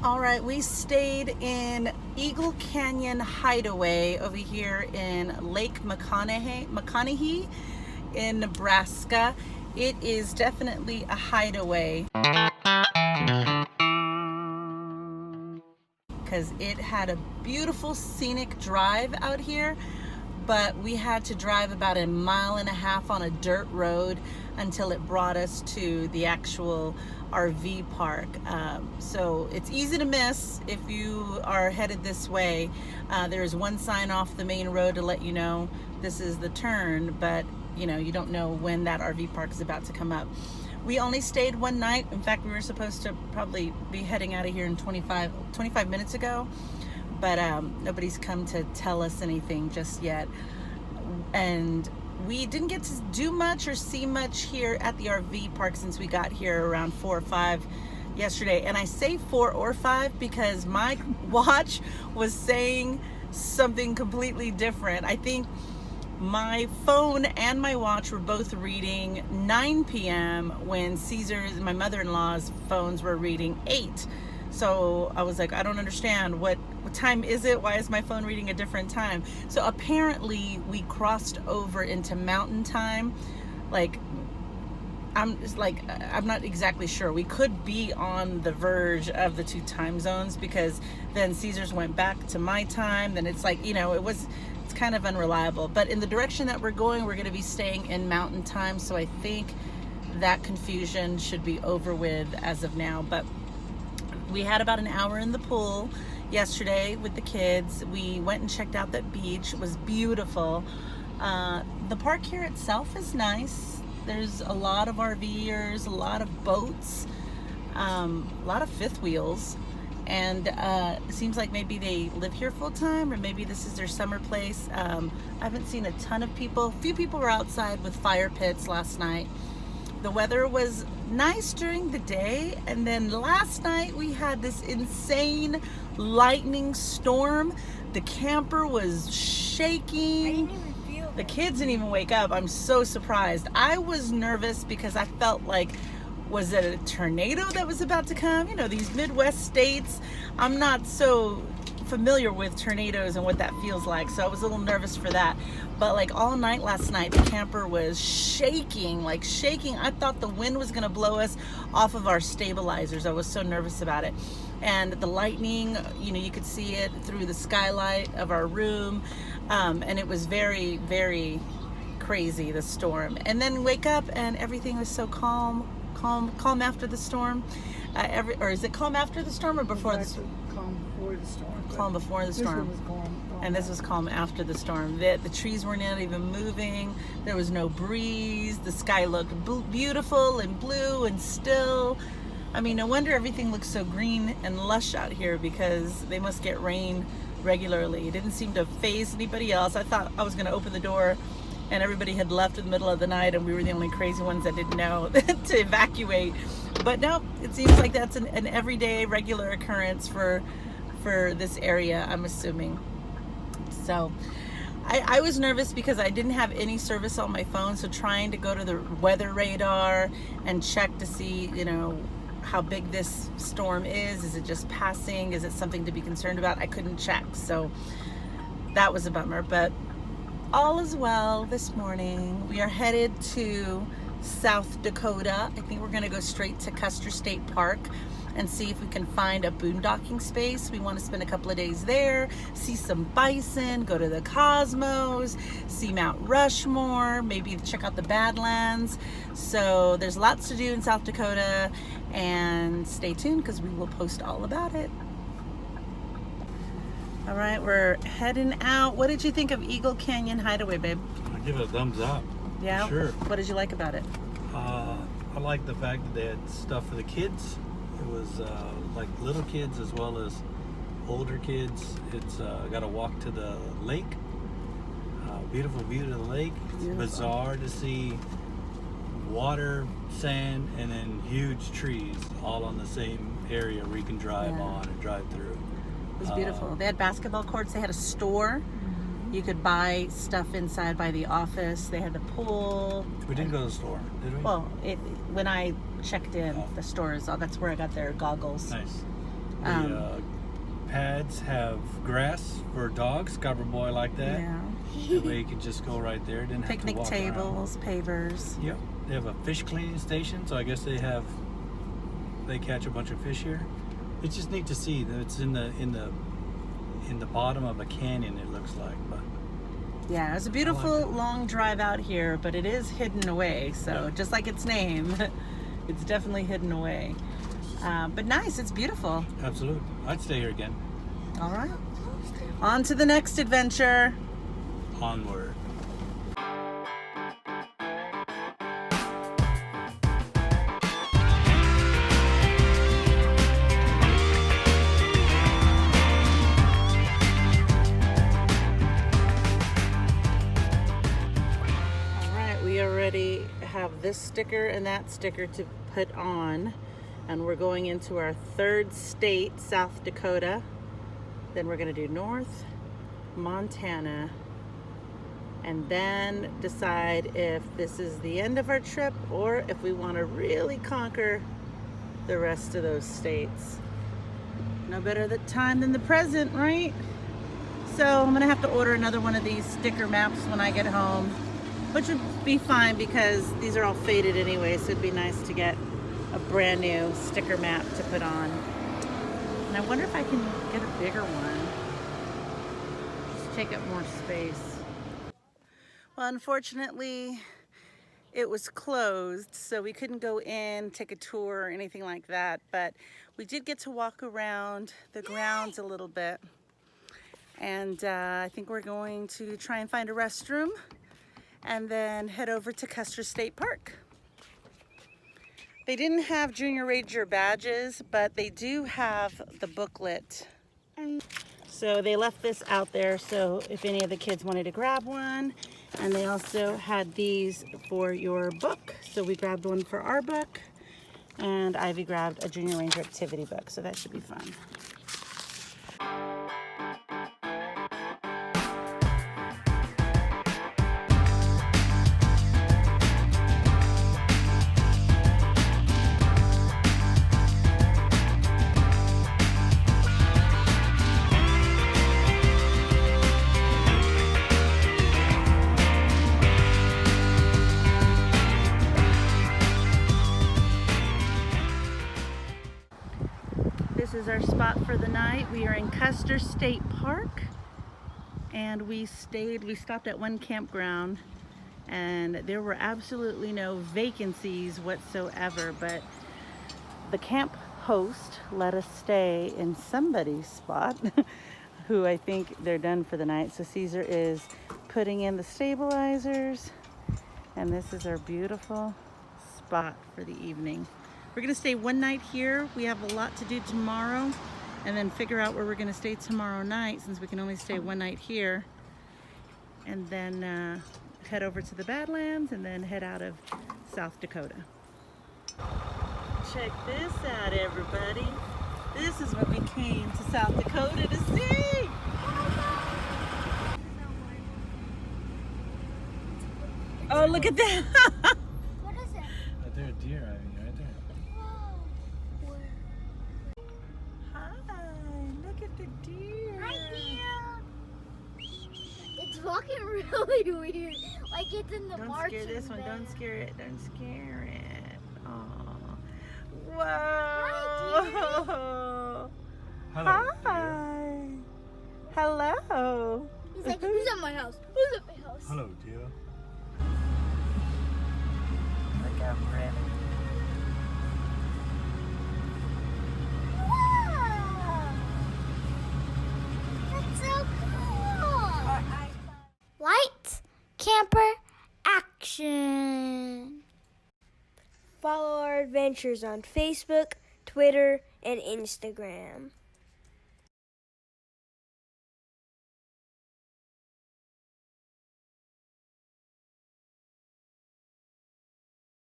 All right, we stayed in Eagle Canyon Hideaway over here in Lake McConaughey in Nebraska. It is definitely a hideaway because it had a beautiful scenic drive out here, but we had to drive about 1.5 miles on a dirt road until it brought us to the actual RV park. So it's easy to miss if you are headed this way. There's one sign off the main road to let you know this is the turn, but you know, you don't know when that RV park is about to come up. We only stayed one night. In fact, we were supposed to probably be heading out of here in 25 minutes ago, but nobody's come to tell us anything just yet. And we didn't get to do much or see much here at the RV park since we got here around 4 or 5 yesterday. And I say 4 or 5 because my watch was saying something completely different. I think my phone and my watch were both reading 9 p.m. when Ceasar's, my mother-in-law's phones were reading 8. So I was like, I don't understand. What time is it? Why is my phone reading a different time? So apparently we crossed over into mountain time. Like, I'm not exactly sure. We could be on the verge of the 2 time zones because then Ceasar's went back to my time. Then it's like, you know, it's kind of unreliable. But in the direction that we're going to be staying in mountain time. So I think that confusion should be over with as of now. But we had about an hour in the pool yesterday with the kids. We went and checked out that beach. It was beautiful. The park here itself is nice. There's a lot of RVers, a lot of boats, a lot of fifth wheels. And it seems like maybe they live here full time, or maybe this is their summer place. I haven't seen a ton of people. A few people were outside with fire pits last night. The weather was nice during the day, and then last night we had this insane lightning storm. The camper was shaking. I didn't even feel it. The kids didn't even wake up. I'm so surprised. I was nervous because I felt like, was it a tornado that was about to come? You know, these Midwest states, I'm not so familiar with tornadoes and what that feels like, so I was a little nervous for that. But like all night last night, the camper was shaking, like shaking. I thought the wind was gonna blow us off of our stabilizers. I was so nervous about it. And the lightning, you know, you could see it through the skylight of our room, and it was very, very crazy, the storm. And then wake up and everything was so calm after the storm. Or is it calm after the storm or before the storm? Calm before the storm. Calm before the storm. This one was calm And this was calm after the storm. The trees were not even moving. There was no breeze. The sky looked beautiful and blue and still. I mean, no wonder everything looks so green and lush out here, because they must get rain regularly. It didn't seem to faze anybody else. I thought I was going to open the door and everybody had left in the middle of the night and we were the only crazy ones that didn't know to evacuate. But no, it seems like that's an everyday regular occurrence for this area, I'm assuming. So I was nervous because I didn't have any service on my phone, so trying to go to the weather radar and check to see, you know, how big this storm is it just passing, is it something to be concerned about? I couldn't check, so that was a bummer. But all is well this morning. We are headed to South Dakota. I think we're going to go straight to Custer State Park and see if we can find a boondocking space. We want to spend a couple of days there, see some bison, go to the Cosmos, see Mount Rushmore, maybe check out the Badlands. So there's lots to do in South Dakota, and stay tuned because we will post all about it. All right, we're heading out. What did you think of Eagle Canyon Hideaway, babe? I give it a thumbs up. Yeah? Sure. What did you like about it? I like the fact that they had stuff for the kids. It was like little kids as well as older kids. It's got a walk to the lake. Beautiful view to the lake. It's bizarre to see water, sand, and then huge trees all on the same area where you can drive on and drive through. It was beautiful. They had basketball courts. They had a store. You could buy stuff inside by the office. They had the pool. We didn't go to the store, did we? Well, when I checked in, the store is that's where I got their goggles. Nice. The pads have grass for dogs. Cover boy like that. Yeah. That way you can just go right there. Didn't have to Picnic walk tables, pavers. Yep. They have a fish cleaning station, so I guess they catch a bunch of fish here. It's just neat to see that it's in the bottom of a canyon. It looks like, but Yeah, it's a beautiful long drive out here, but it is hidden away. So just like its name, it's definitely hidden away. But nice, it's beautiful. absolutely, I'd stay here again. All right, on to the next adventure. Onward. Have this sticker and that sticker to put on, and we're going into our third state, South Dakota. Then we're going to do North Montana, and then decide if this is the end of our trip or if we want to really conquer the rest of those states. No better the time than the present, right? So I'm gonna have to order another one of these sticker maps when I get home, which would be fine because these are all faded anyway, so it'd be nice to get a brand new sticker map to put on. And I wonder if I can get a bigger one. Just take up more space. Well, unfortunately, it was closed, so we couldn't go in, take a tour or anything like that, but we did get to walk around the grounds a little bit. And I think we're going to try and find a restroom and then head over to Custer State Park. They didn't have Junior Ranger badges, but they do have the booklet. So they left this out there, so if any of the kids wanted to grab one. And they also had these for your book. So we grabbed one for our book, and Ivy grabbed a Junior Ranger activity book, so that should be fun. This is our spot for the night. We are in Custer State Park, and we stopped at one campground, and there were absolutely no vacancies whatsoever, but the camp host let us stay in somebody's spot who I think they're done for the night. So Caesar is putting in the stabilizers, and this is our beautiful spot for the evening. We're gonna stay one night here. We have a lot to do tomorrow, and then figure out where we're gonna stay tomorrow night, since we can only stay one night here. And then head over to the Badlands, and then head out of South Dakota. Check this out, everybody. This is what we came to South Dakota to see. Oh, look at that. What is it? Right there, deer, I mean, right there. Hi, look at the deer. Hi, dear. It's walking really weird. Like it's in the Don't marching scare this one. band. Don't scare it. Don't scare it. Oh. Whoa. Hello, Hi. Hello. He's like, who's at my house? Who's at my house? Hello, dear. Look how pretty. Wow. That's so cool. Lights, camper, action. Follow our adventures on Facebook, Twitter, and Instagram.